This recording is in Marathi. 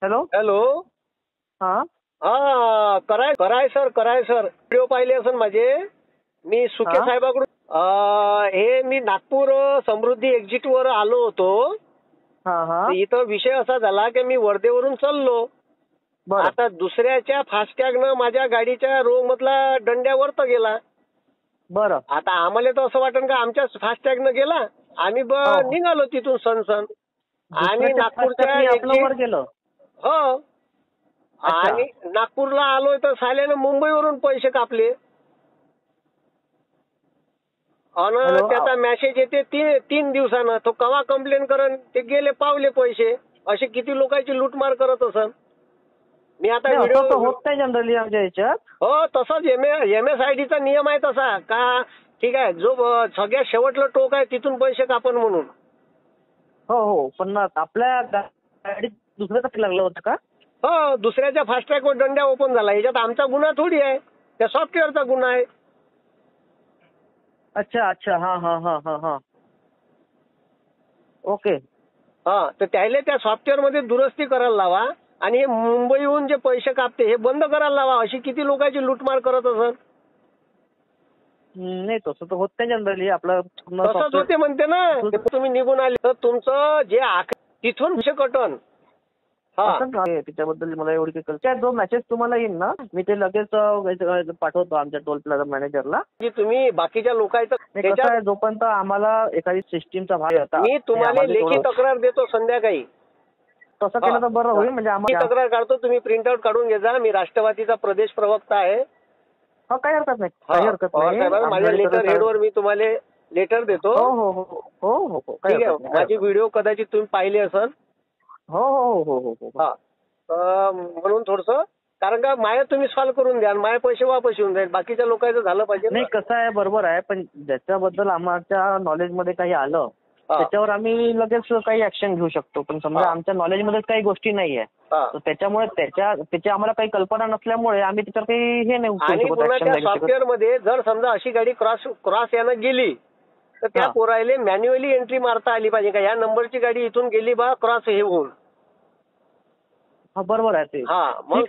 हॅलो. हॅलो. हा हा कराय सर व्हिडिओ पाहिले असेल माझे. मी सुके हा साहेबाकडून हे मी नागपूर समृद्धी एक्झिट वर आलो होतो. हा हा तर इथं विषय असा झाला की मी वर्धेवरून चाललो. बरं आता दुसऱ्याच्या फास्टॅगनं माझ्या गाडीच्या रो मधला दंड्यावर तर गेला. बरं. आता आम्हाला तर असं वाटन का आमच्या फास्टॅगनं गेला. आम्ही हो हो. निघालो तिथून सण आणि दुसऱ्याच्या नागपूरच्या फास्टॅगनी आपलं एक्झिट वर गेलं. हो अच्छा. आणि नागपूरला आलोय तर साल्यानं मुंबईवरून पैसे कापले. आणि हॅलो. त्याचा मेसेज येते तीन दिवसानं. तो कवा कंप्लेन करन ते गेले पावले पैसे. असे किती लोकांची लूटमार करत असन. मी आता नाही, व्हिडिओ असं तर होत नाही जनरली आमच्या ह्याच्यात. हो तसंच MSIDचा नियम आहे तसा का. ठीक आहे जो सगळ्यात शेवटलं टोक आहे तिथून पैसे कापन म्हणून. हो हो, पण आपल्या गाडीत दुसऱ्यासाठी लागलं होतं का? हो दुसऱ्याच्या फास्टॅगवर दंड्या ओपन झाला. याच्यात आमचा गुन्हा थोडी आहे. त्या सॉफ्टवेअरचा गुन्हा आहे. अच्छा अच्छा. हा हा हा हा हा. ओके. हा तर त्याला त्या सॉफ्टवेअर मध्ये दुरुस्ती करायला लावा आणि हे मुंबईहून जे पैसे कापते हे बंद करायला लावा. अशी किती लोकांची लूटमार करत असत. नाही, तसं तर होत नाही जनरली. आपलं पूर्ण तसंच software- होते म्हणते ना. ते तुम्ही निघून आले तर तुमचं जे तिथून पैसे कटन. हा असं आहे, त्याच्याबद्दल मला एवढी काही कल्पना. जो मेसेज तुम्हाला येईल ना, मी ते लगेच पाठवतो आमच्या टोल प्लाझा मॅनेजरला. की तुम्ही बाकीच्या लोकांचं कसं त्याच्यात आहे, जोपर्यंत आम्हाला एखादी सिस्टीमचा भाग येतात, मी तुम्हाला लेखी तक्रार देतो संध्याकाळी. तसं केलं तर बरं होईल. म्हणजे मी आम्हाला तक्रार काढतो. तुम्ही प्रिंटआउट काढून घे जा. मी राष्ट्रवादीचा प्रदेश प्रवक्ता आहे. काही हरकत नाही, हा, काही हरकत पवार नाही. साहेबांना माझ्या लेटर हेडवर मी तुम्हाला लेटर देतो. हो हो हो हो हो हो, काही ठीक हरकत आहे. नाही. माझी व्हिडिओ कदाचित तुम्ही पाहिले असेल. हो हो हो हो हो. हा म्हणून थोडंसं कारण का माया तुम्ही सॉल्व्ह करून द्या. माया पैसे वापस येऊन जाईल. बाकीच्या लोकांचं झालं पाहिजे ना. नाही, कसं आहे, बरोबर आहे. पण ज्याच्याबद्दल आमच्या नॉलेजमध्ये काही आलं त्याच्यावर आम्ही लगेच काही ऍक्शन घेऊ शकतो. पण समजा आमच्या नॉलेजमध्ये काही गोष्टी नाही आहे तर त्याच्यामुळे त्याची आम्हाला काही कल्पना नसल्यामुळे आम्ही त्याच्यावर काही हे नाही आणि उचलू पुन्हा शकत, त्या ऍक्शन नाही सॉफ्टवेअर मध्ये जर समजा अशी गाडी क्रॉस यानं गेली तर त्या हा. पोरायले मॅन्युअली एंट्री मारता आली पाहिजे का या नंबरची गाडी इथून गेली बा क्रॉस हे होऊन. हा, बरोबर आहे ते. हा ठीक मग आहे.